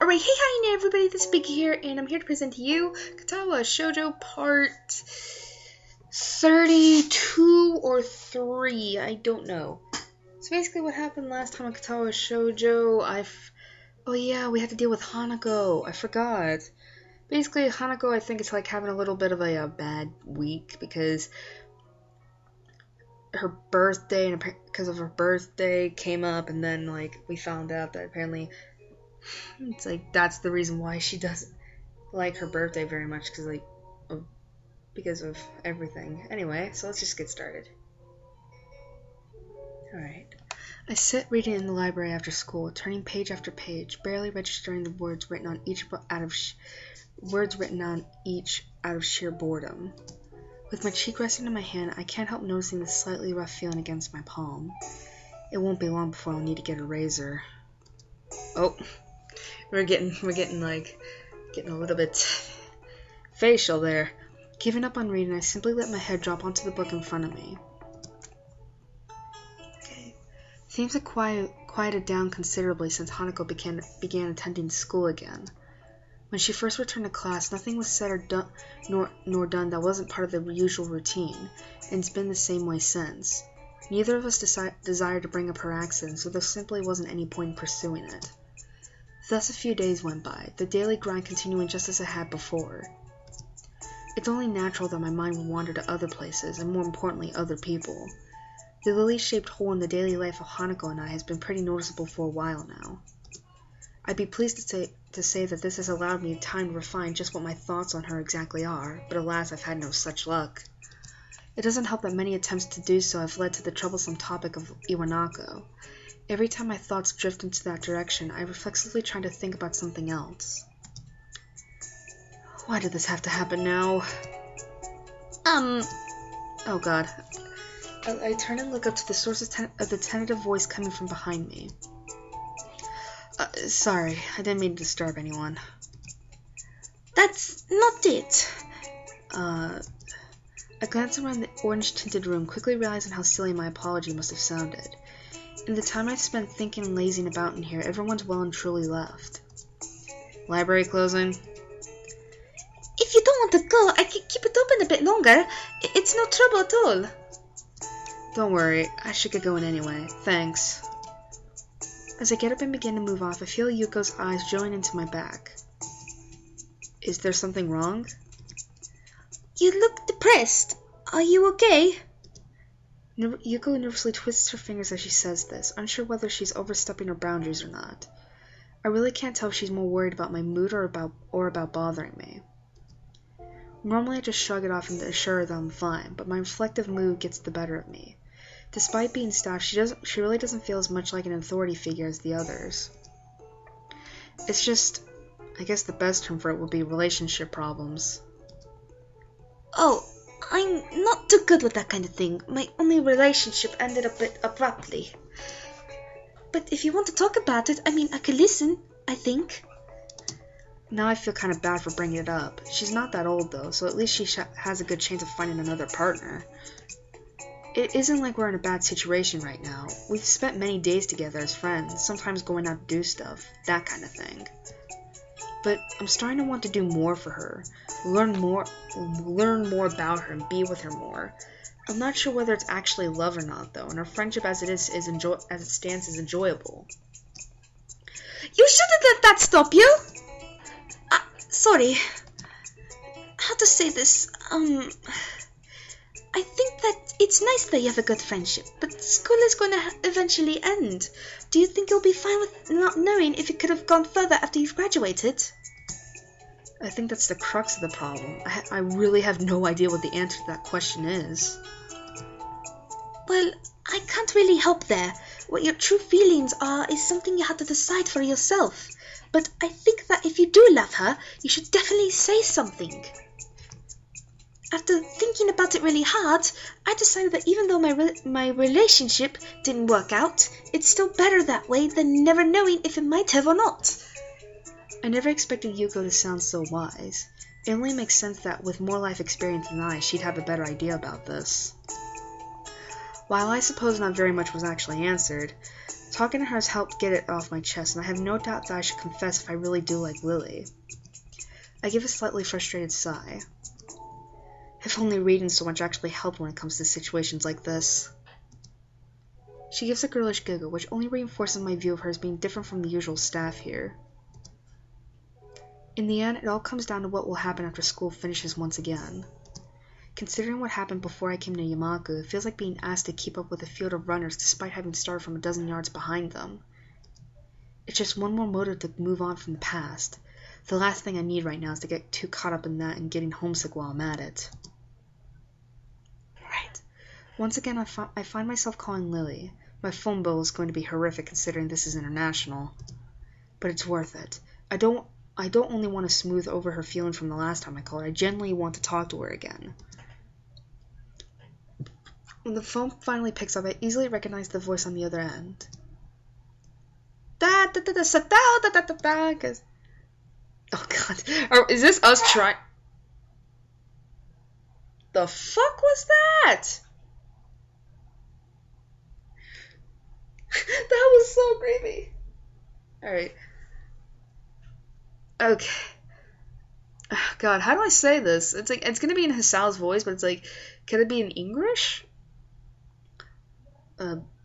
Alright, hey, hi everybody, this is Pika here, and I'm here to present to you Katawa Shoujo part 32 or 3, I don't know. So basically what happened last time on Katawa Shoujo, oh yeah, we had to deal with Hanako, I forgot. Basically, Hanako, I think, is like having a little bit of a bad week, because her birthday, and because of her birthday, came up, and then, like, we found out that apparently it's like that's the reason why she doesn't like her birthday very much, because of everything. Anyway, so let's just get started. Alright. I sit reading in the library after school, turning page after page, barely registering the words written on each out of sheer boredom. With my cheek resting on my hand, I can't help noticing the slightly rough feeling against my palm. It won't be long before I'll need to get a razor. Oh, we're getting a little bit facial there. Giving up on reading, I simply let my head drop onto the book in front of me. Okay. Things have quieted down considerably since Hanako began attending school again. When she first returned to class, nothing was said or nor done that wasn't part of the usual routine, and it's been the same way since. Neither of us desired to bring up her accident, so there simply wasn't any point in pursuing it. Thus a few days went by, the daily grind continuing just as it had before. It's only natural that my mind would wander to other places, and more importantly, other people. The lily-shaped hole in the daily life of Hanako and I has been pretty noticeable for a while now. I'd be pleased to say that this has allowed me time to refine just what my thoughts on her exactly are, but alas, I've had no such luck. It doesn't help that many attempts to do so have led to the troublesome topic of Iwanako. Every time my thoughts drift into that direction, I reflexively try to think about something else. Why did this have to happen now? Oh god. I turn and look up to the source of the tentative voice coming from behind me. Sorry, I didn't mean to disturb anyone. That's not it. I glance around the orange-tinted room, quickly realizing how silly my apology must have sounded. In the time I've spent thinking and lazing about in here, everyone's well and truly left. Library closing? If you don't want to go, I can keep it open a bit longer. It's no trouble at all. Don't worry, I should get going anyway. Thanks. As I get up and begin to move off, I feel Yuko's eyes drilling into my back. Is there something wrong? You look depressed. Are you okay? Yuko nervously twists her fingers as she says this, unsure whether she's overstepping her boundaries or not. I really can't tell if she's more worried about my mood or about bothering me. Normally I just shrug it off and assure her that I'm fine, but my reflective mood gets the better of me. Despite being staff, she really doesn't feel as much like an authority figure as the others. It's just, I guess the best term for it would be relationship problems. Oh, I'm not too good with that kind of thing. My only relationship ended a bit abruptly. But if you want to talk about it, I could listen, I think. Now I feel kind of bad for bringing it up. She's not that old though, so at least she has a good chance of finding another partner. It isn't like we're in a bad situation right now. We've spent many days together as friends, sometimes going out to do stuff, that kind of thing. But I'm starting to want to do more for her, learn more about her and be with her more. I'm not sure whether it's actually love or not though, and our friendship as it stands is enjoyable. You shouldn't let that stop you! Sorry. How to say this? I think that it's nice that you have a good friendship, but school is going to eventually end. Do you think you'll be fine with not knowing if it could have gone further after you've graduated? I think that's the crux of the problem. I really have no idea what the answer to that question is. Well, I can't really help there. What your true feelings are is something you have to decide for yourself. But I think that if you do love her, you should definitely say something. After thinking about it really hard, I decided that even though my relationship didn't work out, it's still better that way than never knowing if it might have or not. I never expected Yuko to sound so wise. It only makes sense that with more life experience than I, she'd have a better idea about this. While I suppose not very much was actually answered, Talking to her has helped get it off my chest, and I have no doubt that I should confess if I really do like Lily. I give a slightly frustrated sigh. If only reading so much actually helped when it comes to situations like this. She gives a girlish giggle, which only reinforces my view of her as being different from the usual staff here. In the end, it all comes down to what will happen after school finishes once again. Considering what happened before I came to Yamaku, it feels like being asked to keep up with a field of runners despite having started from a dozen yards behind them. It's just one more motive to move on from the past. The last thing I need right now is to get too caught up in that and getting homesick while I'm at it. Right. Once again, I find myself calling Lily. My phone bill is going to be horrific considering this is international. But it's worth it. I don't only want to smooth over her feelings from the last time I called. I genuinely want to talk to her again. When the phone finally picks up, I easily recognize the voice on the other end. Oh god. Is this us trying? The fuck was that? That was so creepy. Alright. Okay. Oh, god, how do I say this? It's like, it's gonna be in Hasal's voice, but it's like, could it be in English?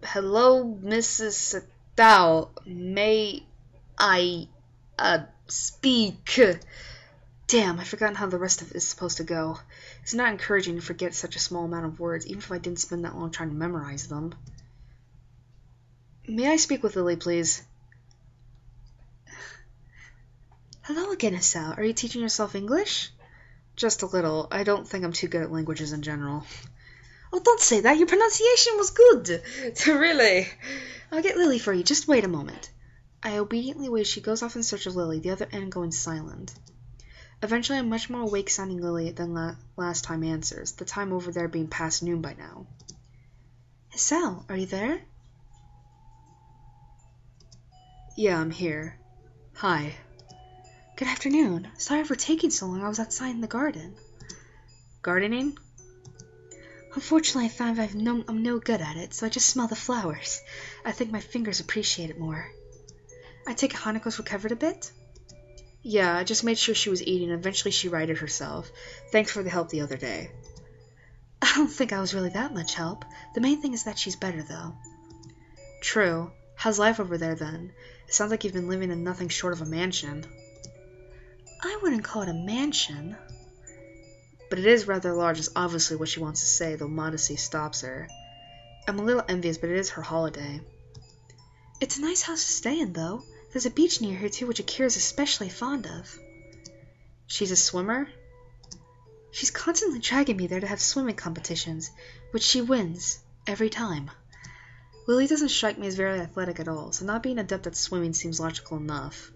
Hello, Mrs. Thou. May I, speak? Damn, I've forgotten how the rest of it is supposed to go. It's not encouraging to forget such a small amount of words, even if I didn't spend that long trying to memorize them. May I speak with Lily, please? Hello again, Hasal. Are you teaching yourself English? Just a little. I don't think I'm too good at languages in general. Oh, don't say that. Your pronunciation was good. Really? I'll get Lily for you. Just wait a moment. I obediently wait as she goes off in search of Lily, the other end going silent. Eventually, a much more awake-sounding Lily than last time answers, the time over there being past noon by now. Hasal, are you there? Yeah, I'm here. Hi. Good afternoon. Sorry for taking so long. I was outside in the garden. Gardening? Unfortunately, I found I'm no good at it, so I just smell the flowers. I think my fingers appreciate it more. I take it Hanako's recovered a bit? Yeah, I just made sure she was eating, and eventually she righted herself. Thanks for the help the other day. I don't think I was really that much help. The main thing is that she's better, though. True. How's life over there, then? It sounds like you've been living in nothing short of a mansion. I wouldn't call it a mansion. But it is rather large, is obviously what she wants to say, though modesty stops her. I'm a little envious, but it is her holiday. It's a nice house to stay in, though. There's a beach near here, too, which Akira's especially fond of. She's a swimmer? She's constantly dragging me there to have swimming competitions, which she wins, every time. Lily doesn't strike me as very athletic at all, so not being adept at swimming seems logical enough.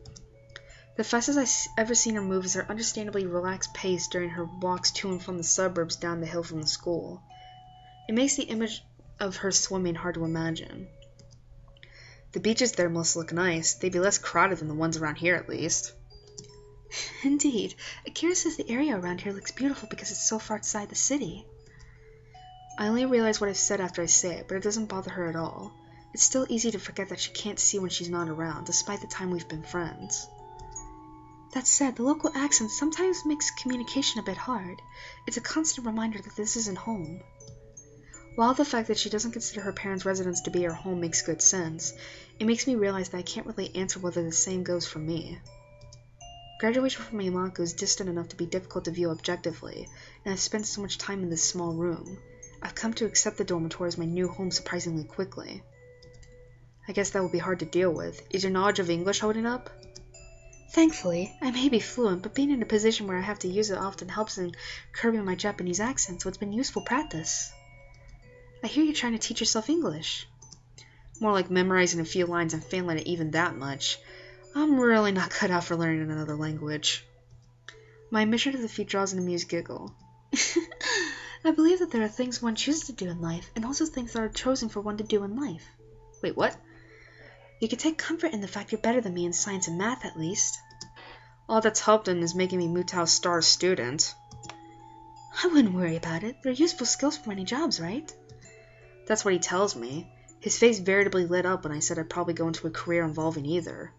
The fastest I've ever seen her move is her understandably relaxed pace during her walks to and from the suburbs down the hill from the school. It makes the image of her swimming hard to imagine. The beaches there must look nice. They'd be less crowded than the ones around here, at least. Indeed. Akira says the area around here looks beautiful because it's so far outside the city. I only realize what I've said after I say it, but it doesn't bother her at all. It's still easy to forget that she can't see when she's not around, despite the time we've been friends. That said, the local accent sometimes makes communication a bit hard. It's a constant reminder that this isn't home. While the fact that she doesn't consider her parents' residence to be her home makes good sense, it makes me realize that I can't really answer whether the same goes for me. Graduation from Yamaku is distant enough to be difficult to view objectively, and I've spent so much time in this small room. I've come to accept the dormitory as my new home surprisingly quickly. I guess that will be hard to deal with. Is your knowledge of English holding up? Thankfully, I may be fluent, but being in a position where I have to use it often helps in curbing my Japanese accent, so it's been useful practice. I hear you're trying to teach yourself English. More like memorizing a few lines and failing at even that much. I'm really not cut out for learning another language. My admission to the feat draws an amused giggle. I believe that there are things one chooses to do in life, and also things that are chosen for one to do in life. Wait, what? You can take comfort in the fact you're better than me in science and math, at least. All that's helped in is making me Mutao's star student. I wouldn't worry about it. They're useful skills for many jobs, right? That's what he tells me. His face veritably lit up when I said I'd probably go into a career involving either.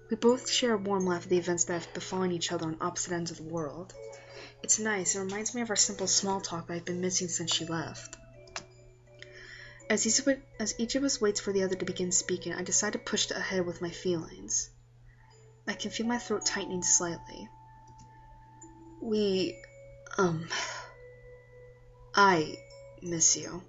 We both share a warm laugh at the events that have befallen each other on opposite ends of the world. It's nice. It reminds me of our simple small talk that I've been missing since she left. As each of us waits for the other to begin speaking, I decide to push ahead with my feelings. I can feel my throat tightening slightly. I miss you.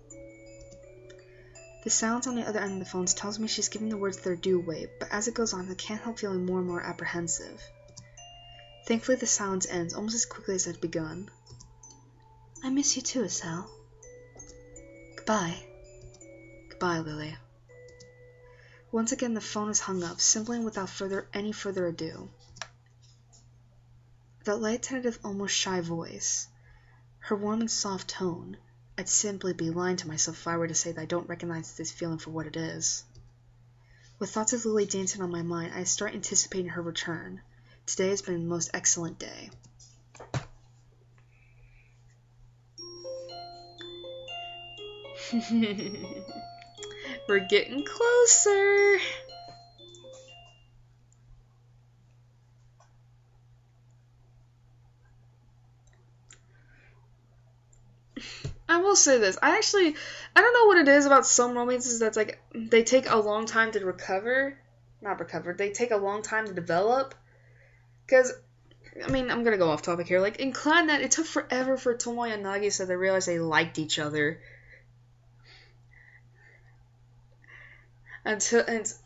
The silence on the other end of the phone tells me she's giving the words their due weight, but as it goes on, I can't help feeling more and more apprehensive. Thankfully, the silence ends almost as quickly as it had begun. I miss you too, Estelle. Goodbye. Goodbye, Lily. Once again, the phone is hung up, simply and without any further ado. That light, tentative, almost shy voice, her warm and soft tone, I'd simply be lying to myself if I were to say that I don't recognize this feeling for what it is. With thoughts of Lily dancing on my mind, I start anticipating her return. Today has been a most excellent day. We're getting closer. I will say this. I don't know what it is about some romances that's like, they take a long time to recover. Not recover. They take a long time to develop. Because, I'm going to go off topic here. Like, in Clannad, it took forever for Tomoe and Nagisa to realize they liked each other. And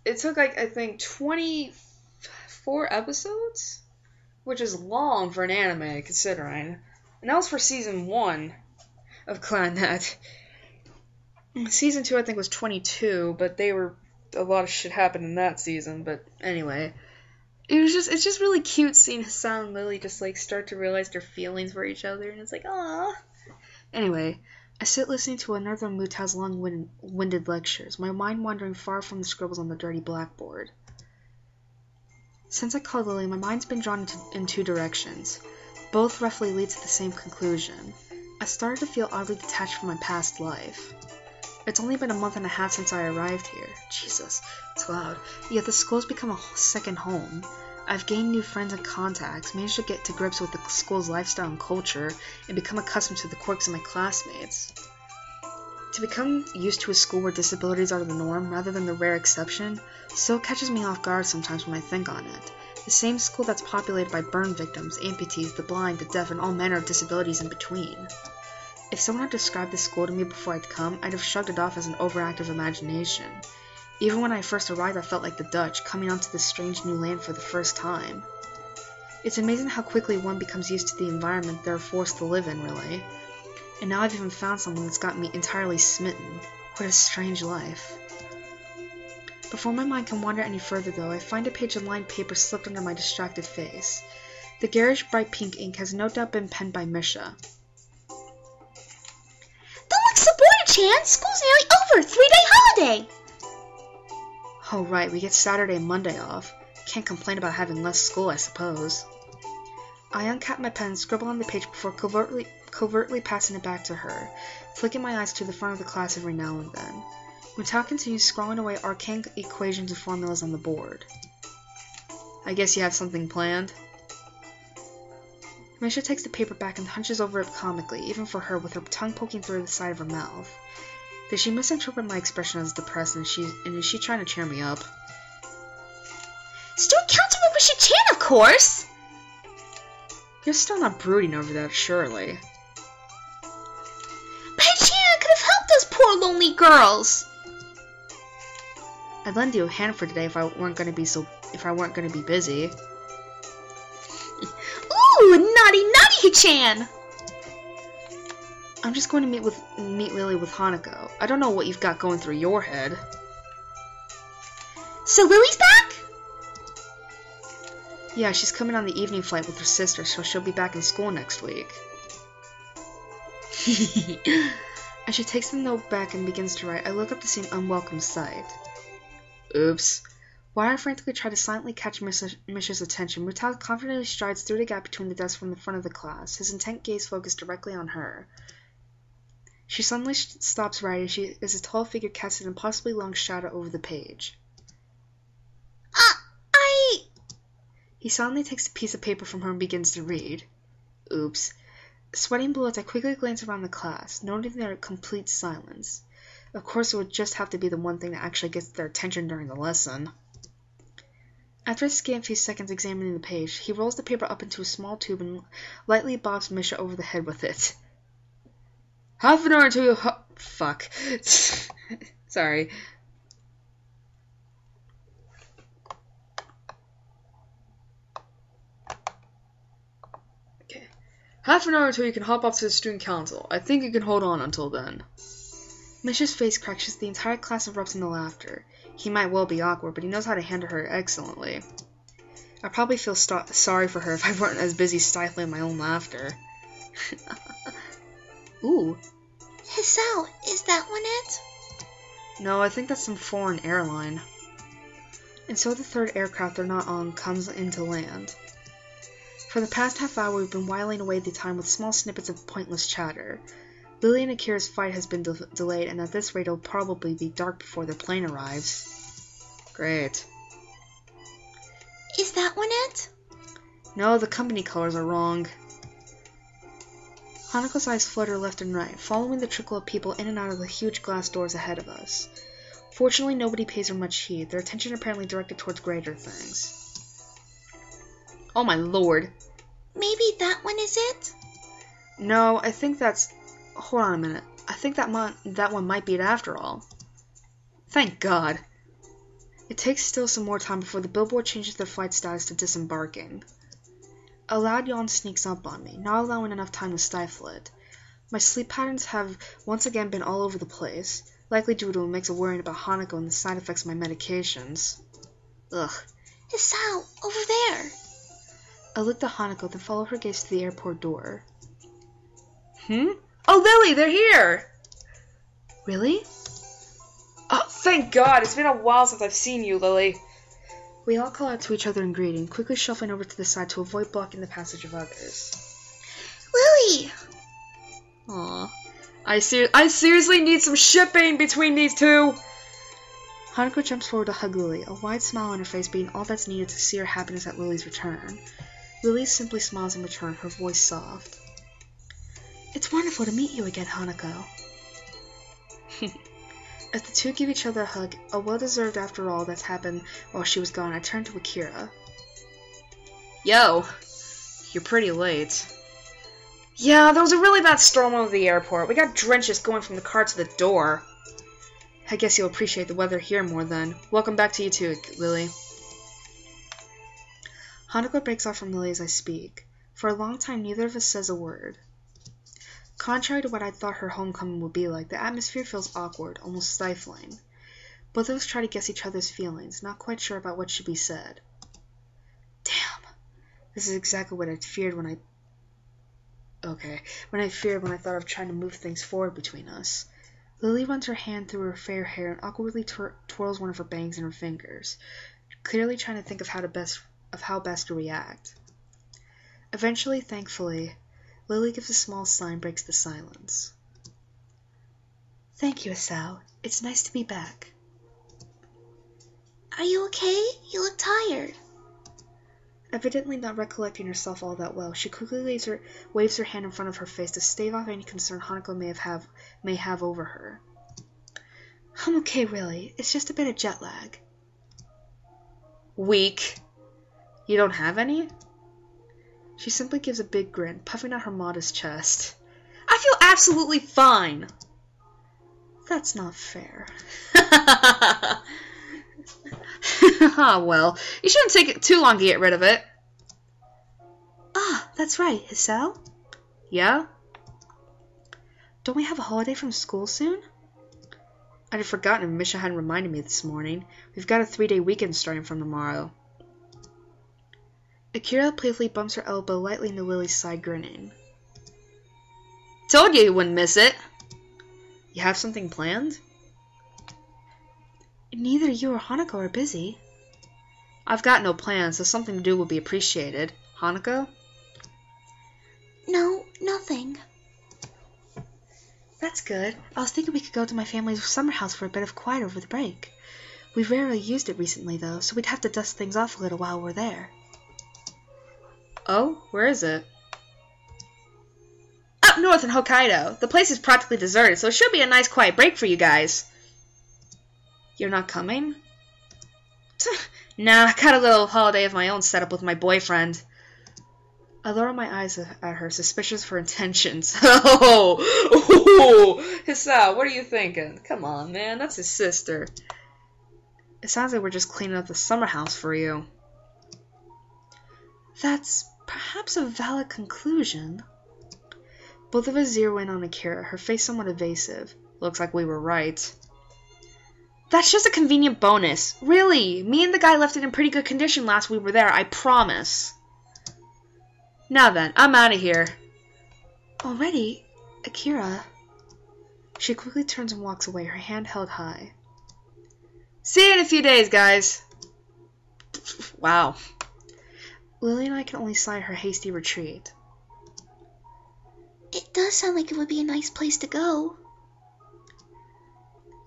it took, like, I think 24 episodes? Which is long for an anime, considering. And that was for season 1 of Clannad. Season 2, I think, was 22, but a lot of shit happened in that season, but anyway. It's just really cute seeing Hassan and Lily just, like, start to realize their feelings for each other, and it's like, aww. Anyway, I sit listening to another of Muta's long-winded lectures, my mind wandering far from the scribbles on the dirty blackboard. Since I called Lily, my mind's been drawn in two directions. Both roughly lead to the same conclusion. I started to feel oddly detached from my past life. It's only been a month and a half since I arrived here. Jesus, it's loud. Yet the school's become a second home. I've gained new friends and contacts, managed to get to grips with the school's lifestyle and culture, and become accustomed to the quirks of my classmates. To become used to a school where disabilities are the norm rather than the rare exception still catches me off guard sometimes when I think on it. The same school that's populated by burn victims, amputees, the blind, the deaf, and all manner of disabilities in between. If someone had described this school to me before I'd come, I'd have shrugged it off as an overactive imagination. Even when I first arrived, I felt like the Dutch, coming onto this strange new land for the first time. It's amazing how quickly one becomes used to the environment they're forced to live in, really. And now I've even found someone that's got me entirely smitten. What a strange life. Before my mind can wander any further, though, I find a page of lined paper slipped under my distracted face. The garish bright pink ink has no doubt been penned by Misha. Don't look so bored, Chan! School's nearly over! 3-day holiday! Oh right, we get Saturday and Monday off. Can't complain about having less school, I suppose. I uncap my pen and scribble on the page before covertly passing it back to her, flicking my eyes to the front of the class every now and then. Muta continues scrawling away arcane equations and formulas on the board. I guess you have something planned? Misha takes the paper back and hunches over it comically, even for her, with her tongue poking through the side of her mouth. Did she misinterpret my expression as depressed, and is she trying to cheer me up? Student Councilman Misha Chan, of course! You're still not brooding over that, surely. But Chan could have helped those poor lonely girls! I'd lend you a hand for today if I weren't going to be busy. Ooh, naughty Chan! I'm just going to meet Lily with Hanako. I don't know what you've got going through your head. So Lily's back? Yeah, she's coming on the evening flight with her sister, so she'll be back in school next week. As she takes the note back and begins to write, I look up to see an unwelcome sight. Oops. While I frantically try to silently catch Misha's attention, Mutal confidently strides through the gap between the desks from the front of the class, his intent gaze focused directly on her. She suddenly stops writing as a tall figure casts an impossibly long shadow over the page. He suddenly takes a piece of paper from her and begins to read. Oops. Sweating bullets, I quickly glance around the class, noting their complete silence. Of course, it would just have to be the one thing that actually gets their attention during the lesson. After a scant few seconds examining the page, he rolls the paper up into a small tube and lightly bops Misha over the head with it. Half an hour until you fuck. Sorry. Okay. Half an hour until you can hop up to the student council. I think you can hold on until then. Misha's face cracks as the entire class erupts into laughter. He might well be awkward, but he knows how to handle her excellently. I'd probably feel sorry for her if I weren't as busy stifling my own laughter. Ooh. Hisao, is that one it? No, I think that's some foreign airline. And so the third aircraft they're not on comes into land. For the past half hour, we've been whiling away the time with small snippets of pointless chatter. Lily and Akira's fight has been delayed, and at this rate it'll probably be dark before their plane arrives. Great. Is that one it? No, the company colors are wrong. Hanako's eyes flutter left and right, following the trickle of people in and out of the huge glass doors ahead of us. Fortunately, nobody pays her much heed, their attention apparently directed towards greater things. Oh my lord. Maybe that one is it? No, I think that's... Hold on a minute. I think that one might be it after all. Thank God. It takes still some more time before the billboard changes their flight status to disembarking. A loud yawn sneaks up on me, not allowing enough time to stifle it. My sleep patterns have once again been all over the place, likely due to a mix of worrying about Hanako and the side effects of my medications. Ugh. Hisao, over there. I looked at Hanako, then followed her gaze to the airport door. Oh, Lily, they're here! Really? Oh, thank God! It's been a while since I've seen you, Lily. We all call out to each other in greeting, quickly shuffling over to the side to avoid blocking the passage of others. Lily! Aw. I seriously need some shipping between these two! Hanako jumps forward to hug Lily, a wide smile on her face being all that's needed to see her happiness at Lily's return. Lily simply smiles in return, her voice soft. It's wonderful to meet you again, Hanako. As the two give each other a hug, a well-deserved after all that's happened while she was gone, I turned to Akira. Yo, you're pretty late. Yeah, there was a really bad storm over the airport. We got drenches going from the car to the door. I guess you'll appreciate the weather here more then. Welcome back to you too, Lily. Hanako breaks off from Lily as I speak. For a long time, neither of us says a word. Contrary to what I thought her homecoming would be like, the atmosphere feels awkward, almost stifling. Both of us try to guess each other's feelings, not quite sure about what should be said. Damn. This is exactly what I feared when I thought of trying to move things forward between us. Lily runs her hand through her fair hair and awkwardly twirls one of her bangs in her fingers, clearly trying to think of how best to react. Eventually, thankfully, Lily gives a small sigh and breaks the silence. Thank you, Hisao. It's nice to be back. Are you okay? You look tired. Evidently not recollecting herself all that well, she quickly waves her hand in front of her face to stave off any concern Hanako may have over her. I'm okay, really. It's just a bit of jet lag. Weak. You don't have any? She simply gives a big grin, puffing out her modest chest. I feel absolutely fine. That's not fair. Ah, well, you shouldn't take it too long to get rid of it. Ah, that's right, Hisao? Yeah? Don't we have a holiday from school soon? I'd have forgotten if Misha hadn't reminded me this morning. We've got a 3-day weekend starting from tomorrow. Akira playfully bumps her elbow lightly into Lily's side, grinning. Told you wouldn't miss it. You have something planned? Neither you or Hanako are busy. I've got no plans, so something to do will be appreciated. Hanako? No, nothing. That's good. I was thinking we could go to my family's summer house for a bit of quiet over the break. We've rarely used it recently, though, so we'd have to dust things off a little while we're there. Oh? Where is it? Up north in Hokkaido. The place is practically deserted, so it should be a nice quiet break for you guys. You're not coming? Nah, I got a little holiday of my own set up with my boyfriend. I lower my eyes at her, suspicious of her intentions. Oh! Hisao, what are you thinking? Come on, man, that's his sister. It sounds like we're just cleaning up the summer house for you. That's perhaps a valid conclusion. Both of us zero in on Akira, her face somewhat evasive. Looks like we were right. That's just a convenient bonus. Really, me and the guy left it in pretty good condition last we were there, I promise. Now then, I'm out of here. Already? Akira? She quickly turns and walks away, her hand held high. See you in a few days, guys. Wow. Lily and I can only sigh her hasty retreat. It does sound like it would be a nice place to go.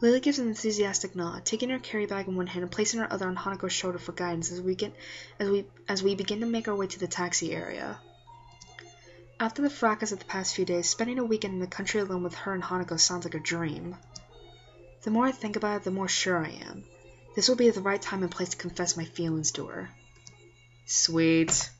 Lily gives an enthusiastic nod, taking her carry bag in one hand and placing her other on Hanako's shoulder for guidance as we begin to make our way to the taxi area. After the fracas of the past few days, spending a weekend in the country alone with her and Hanako sounds like a dream. The more I think about it, the more sure I am. This will be the right time and place to confess my feelings to her. Sweet.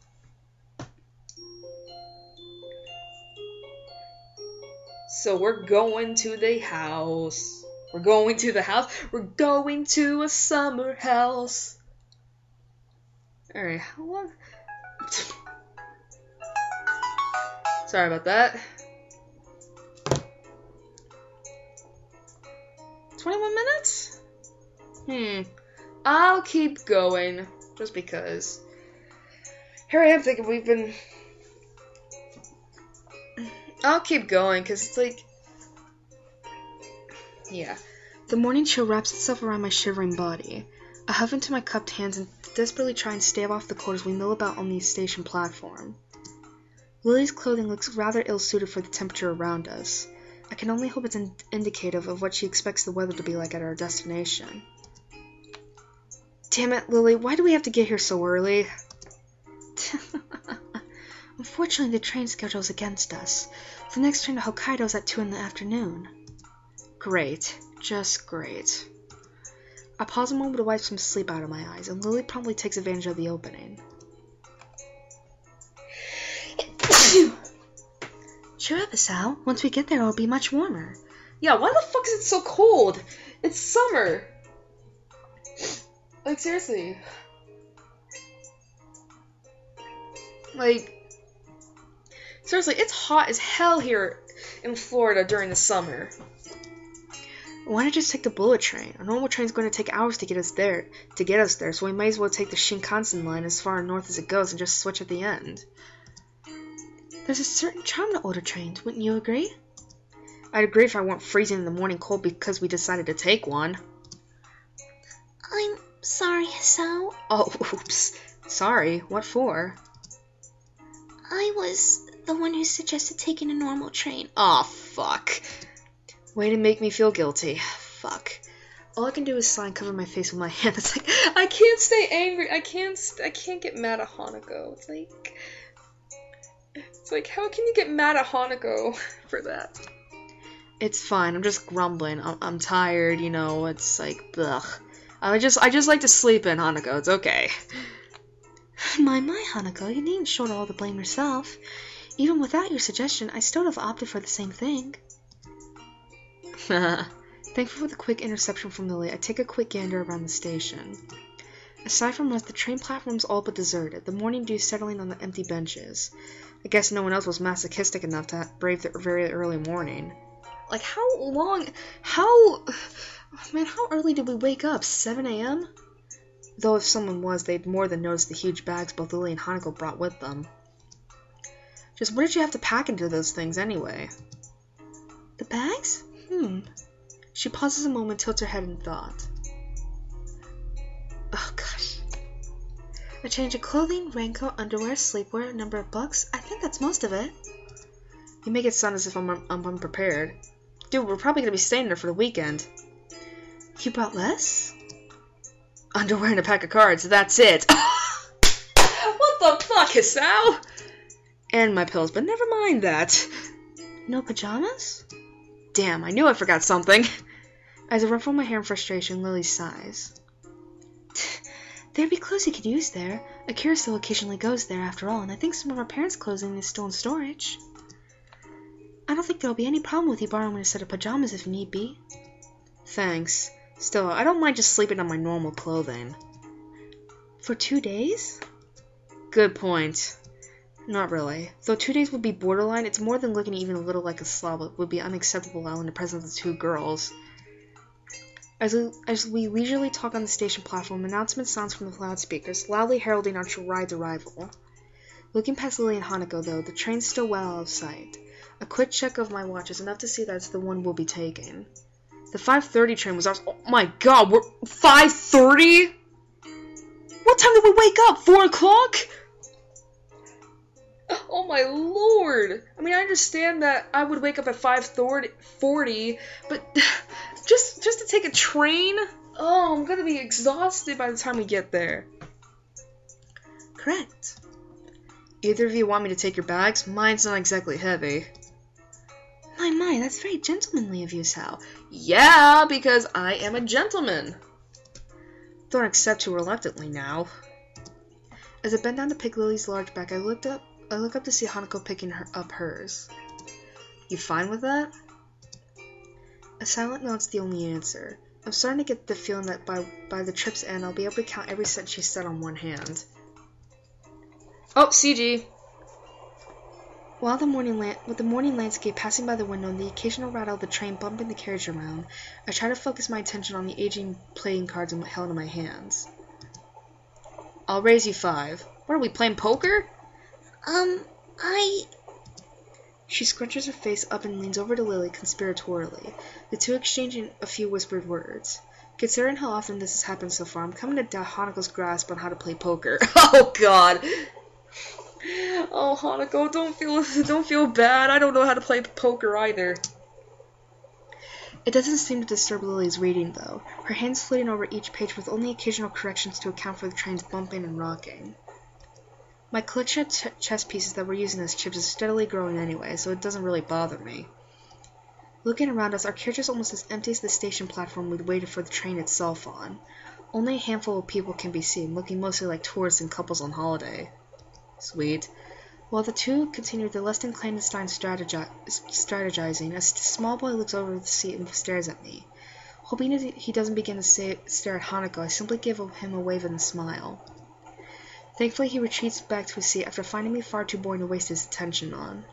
So we're going to the house. We're going to the house. We're going to a summer house. Alright, how long? Sorry about that. 21 minutes? I'll keep going. Just because. Here I am thinking I'll keep going, because it's like... Yeah. The morning chill wraps itself around my shivering body. I huff into my cupped hands and desperately try and stave off the cold as we mill about on the station platform. Lily's clothing looks rather ill-suited for the temperature around us. I can only hope it's indicative of what she expects the weather to be like at our destination. Damn it, Lily, why do we have to get here so early? Unfortunately, the train schedule is against us. The next train to Hokkaido is at 2 in the afternoon. Great. Just great. I pause a moment to wipe some sleep out of my eyes, and Lily promptly takes advantage of the opening. Cheer up, Isao. Once we get there, it'll be much warmer. Yeah, why the fuck is it so cold? It's summer. Like, seriously. Like, seriously, it's hot as hell here in Florida during the summer. Why not just take the bullet train? A normal train's going to take hours to get us there, so we might as well take the Shinkansen line as far north as it goes and just switch at the end. There's a certain charm to older trains, wouldn't you agree? I'd agree if I weren't freezing in the morning cold because we decided to take one. I'm sorry, Hisao. Oh, oops. Sorry, what for? I was the one who suggested taking a normal train. Aw, fuck. Way to make me feel guilty. Fuck. All I can do is sigh and cover my face with my hand. It's like, I can't stay angry. I can't get mad at Hanako. It's like, how can you get mad at Hanako for that? It's fine. I'm just grumbling. I'm tired, you know. It's like, ugh. I just like to sleep in, Hanako. It's okay. My, Hanako, you needn't shoulder all the blame yourself. Even without your suggestion, I still would have opted for the same thing. Thankful for the quick interception from Lily, I take a quick gander around the station. Aside from us, the train platform's all but deserted, the morning dew settling on the empty benches. I guess no one else was masochistic enough to brave the very early morning. Like, how early did we wake up? 7 a.m.? Though if someone was, they'd more than notice the huge bags both Lily and Hanako brought with them. Just what did you have to pack into those things anyway? The bags? She pauses a moment, tilts her head in thought. Oh gosh. A change of clothing, raincoat, underwear, sleepwear, a number of books. I think that's most of it. You make it sound as if I'm unprepared. Dude, we're probably gonna be staying there for the weekend. You brought less? Underwear and a pack of cards, that's it. What the fuck, Hisao? And my pills, but never mind that. No pajamas? Damn, I knew I forgot something. As I ruffle my hair in frustration, Lily sighs. There'd be clothes you could use there. Akira still occasionally goes there, after all, and I think some of our parents' clothing is still in storage. I don't think there'll be any problem with you borrowing a set of pajamas if need be. Thanks. Still, I don't mind just sleeping on my normal clothing. For 2 days? Good point. Not really. Though 2 days would be borderline, it's more than looking even a little like a slob. It would be unacceptable while in the presence of 2 girls. As we leisurely talk on the station platform, announcement sounds from the loudspeakers, loudly heralding our ride's arrival. Looking past Lily and Hanako, though, the train's still well out of sight. A quick check of my watch is enough to see that it's the one we'll be taking. The 5:30 train was ours. Oh my god, we're 5:30? What time did we wake up? 4 o'clock? Oh my lord! I mean, I understand that I would wake up at 5:40, but just to take a train? Oh, I'm gonna be exhausted by the time we get there. Correct. Either of you want me to take your bags? Mine's not exactly heavy. My, that's very gentlemanly of you, Sal. Yeah, because I am a gentleman. Don't accept too reluctantly now. As I bent down to pick Lily's large bag, I look up to see Hanako picking up hers. You fine with that? A silent node's the only answer. I'm starting to get the feeling that by the trip's end, I'll be able to count every cent she said on one hand. Oh, CG! With the morning landscape passing by the window and the occasional rattle of the train bumping the carriage around, I try to focus my attention on the aging playing cards held in my hands. I'll raise you 5. What are we, playing poker? She scrunches her face up and leans over to Lily conspiratorially, the two exchanging a few whispered words. Considering how often this has happened so far, I'm coming to doubt Hanako's grasp on how to play poker. Oh god! Oh, Hanako, don't feel bad. I don't know how to play poker either. It doesn't seem to disturb Lily's reading, though, her hands flitting over each page with only occasional corrections to account for the train's bumping and rocking. My collection of chess pieces that we're using as chips is steadily growing anyway, so it doesn't really bother me. Looking around us, our carriage is almost as empty as the station platform we'd waited for the train itself on. Only a handful of people can be seen, looking mostly like tourists and couples on holiday. Sweet. While the two continue their less than clandestine strategizing, a small boy looks over the seat and stares at me. Hoping he doesn't begin to stare at Hanako, I simply give him a wave and a smile. Thankfully, he retreats back to his seat after finding me far too boring to waste his attention on.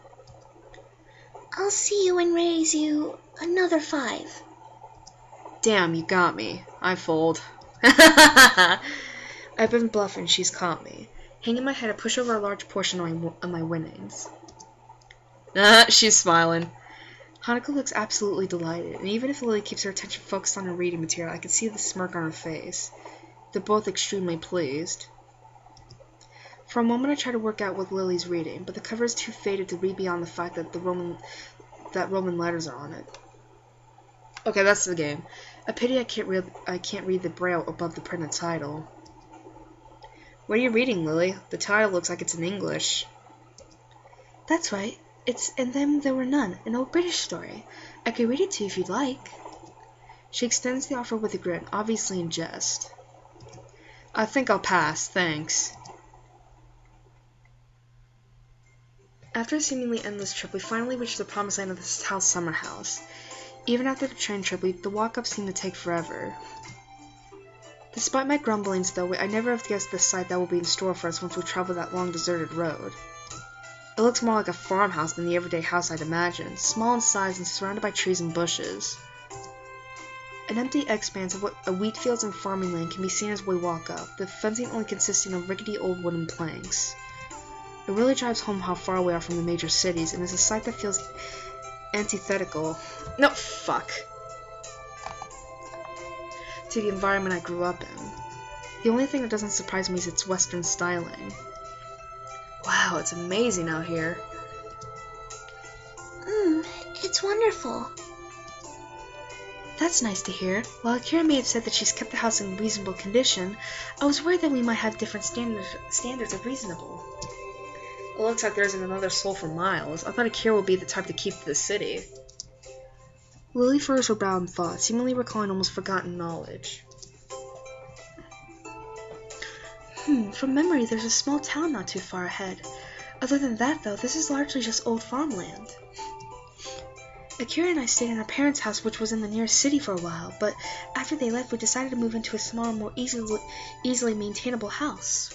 I'll see you and raise you another 5. Damn, you got me. I fold. I've been bluffing, she's caught me. Hanging my head, I push over a large portion of my winnings. She's smiling. Hanako looks absolutely delighted, and even if Lily keeps her attention focused on her reading material, I can see the smirk on her face. They're both extremely pleased. For a moment I try to work out what Lily's reading, but the cover is too faded to read beyond the fact that Roman letters are on it. Okay, that's the game. A pity I can't read the braille above the printed title. What are you reading, Lily? The title looks like it's in English. That's right. It's And Then There Were None, an old British story. I could read it to you if you'd like. She extends the offer with a grin, obviously in jest. I think I'll pass, thanks. After a seemingly endless trip, we finally reached the promised land of the House Summer House. Even after the train trip, the walk-up seemed to take forever. Despite my grumblings, though, I never have guessed the sight that will be in store for us once we travel that long deserted road. It looks more like a farmhouse than the everyday house I'd imagined, small in size and surrounded by trees and bushes. An empty expanse of wheat fields and farming land can be seen as we walk up, the fencing only consisting of rickety old wooden planks. It really drives home how far we are from the major cities, and is a sight that feels antithetical. No, fuck. To the environment I grew up in. The only thing that doesn't surprise me is its Western styling. Wow, it's amazing out here. It's wonderful. That's nice to hear. While Akira may have said that she's kept the house in reasonable condition, I was worried that we might have different standards of reasonable. It looks like there isn't another soul for miles. I thought Akira would be the type to keep to the city. Lily furrows her brow in thought, seemingly recalling almost forgotten knowledge. From memory, there's a small town not too far ahead. Other than that, though, this is largely just old farmland. Akira and I stayed in our parents' house, which was in the nearest city for a while, but after they left, we decided to move into a smaller, more easily maintainable house.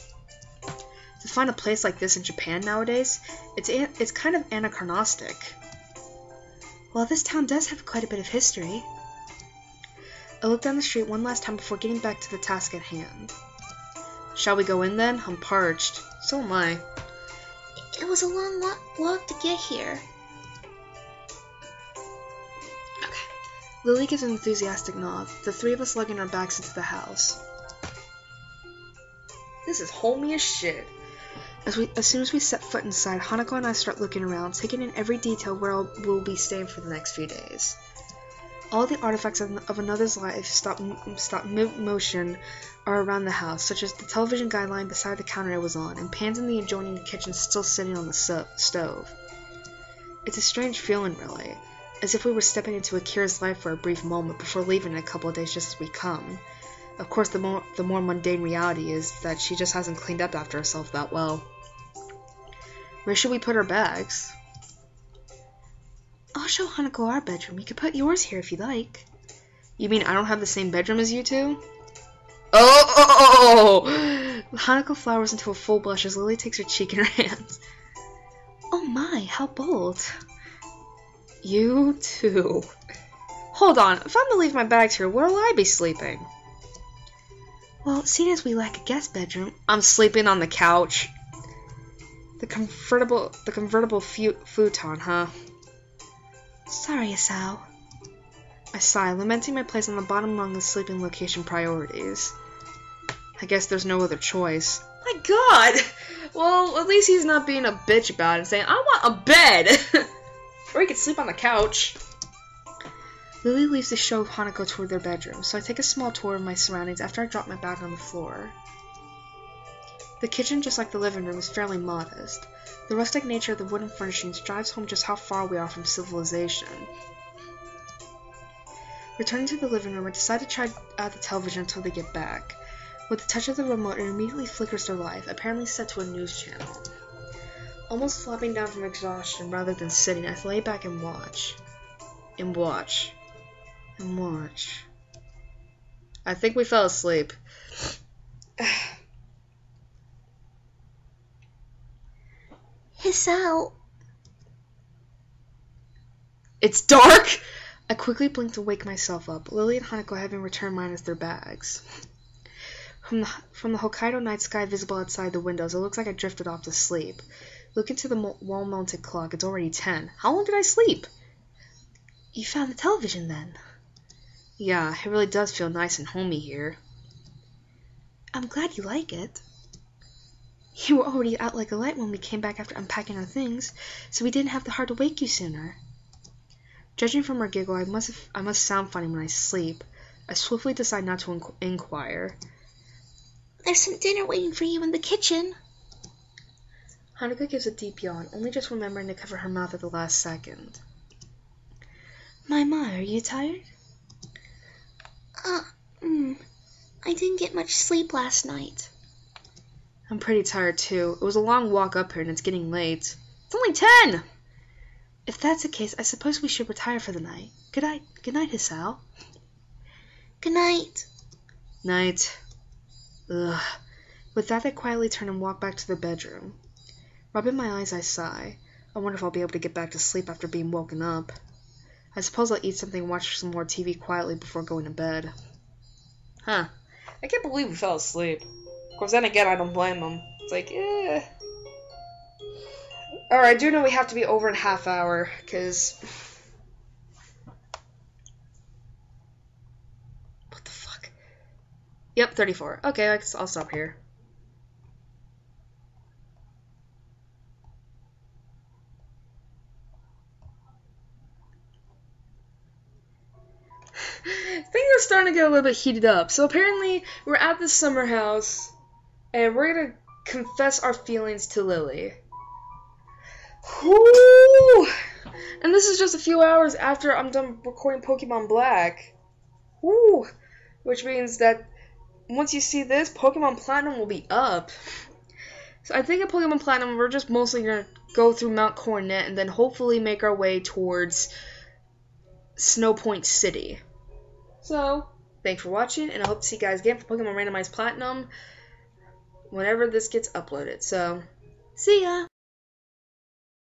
To find a place like this in Japan nowadays, it's kind of anachronistic. Well, this town does have quite a bit of history. I looked down the street one last time before getting back to the task at hand. Shall we go in then? I'm parched. So am I. It was a long walk to get here. Okay. Lily gives an enthusiastic nod, the three of us lugging our bags into the house. This is homey as shit. As soon as we set foot inside, Hanako and I start looking around, taking in every detail where we'll be staying for the next few days. All the artifacts of another's life stop motion are around the house, such as the television guideline beside the counter it was on, and pans in the adjoining kitchen still sitting on the stove. It's a strange feeling, really, as if we were stepping into Akira's life for a brief moment before leaving in a couple of days just as we come. Of course, the more mundane reality is that she just hasn't cleaned up after herself that well. Where should we put our bags? I'll show Hanako our bedroom. You could put yours here if you like. You mean I don't have the same bedroom as you two? Oh! Hanako flowers into a full blush as Lily takes her cheek in her hands. Oh my, how bold. You too. Hold on, if I'm to leave my bags here, where'll I be sleeping? Well, seeing as we lack a guest bedroom, I'm sleeping on the couch. The convertible futon, huh? Sorry, Asao. I sigh, lamenting my place on the bottom rung of sleeping location priorities. I guess there's no other choice. My god! Well, at least he's not being a bitch about it and saying, I want a bed! Or he could sleep on the couch. Lily leaves to show Hanako toward their bedroom, so I take a small tour of my surroundings after I drop my bag on the floor. The kitchen, just like the living room, is fairly modest. The rustic nature of the wooden furnishings drives home just how far we are from civilization. Returning to the living room, I decide to try out the television until they get back. With the touch of the remote, it immediately flickers to life, apparently set to a news channel. Almost flopping down from exhaustion rather than sitting, I lay back and watch. And watch. And watch. I think we fell asleep. Hisao. It's dark! I quickly blink to wake myself up, Lily and Hanako having returned mine as their bags. From the Hokkaido night sky visible outside the windows, it looks like I drifted off to sleep. Look into the wall-mounted clock. It's already 10. How long did I sleep? You found the television, then? Yeah, it really does feel nice and homey here. I'm glad you like it. You were already out like a light when we came back after unpacking our things, so we didn't have the heart to wake you sooner. Judging from her giggle, I must sound funny when I sleep. I swiftly decide not to inquire. There's some dinner waiting for you in the kitchen. Hanako gives a deep yawn, only just remembering to cover her mouth at the last second. My, are you tired? I didn't get much sleep last night. I'm pretty tired too. It was a long walk up here and it's getting late. It's only 10! If that's the case, I suppose we should retire for the night. Good night, Hisao. Good night. Night. Ugh. With that, I quietly turn and walk back to the bedroom. Rubbing my eyes, I sigh. I wonder if I'll be able to get back to sleep after being woken up. I suppose I'll eat something and watch some more TV quietly before going to bed. Huh. I can't believe we fell asleep. Of course, then again, I don't blame them. It's like, eh. Alright, I do know we have to be over in a half hour, because... What the fuck? Yep, 34. Okay, I'll stop here. we're starting to get a little bit heated up. So apparently we're at the summer house, and we're gonna confess our feelings to Lily. Whoo! And this is just a few hours after I'm done recording Pokemon Black. Woo! Which means that once you see this, Pokemon Platinum will be up. So I think at Pokemon Platinum, we're just mostly going to go through Mount Coronet and then hopefully make our way towards Snow Point City. So, thanks for watching, and I hope to see you guys again for Pokemon Randomized Platinum whenever this gets uploaded. So, see ya!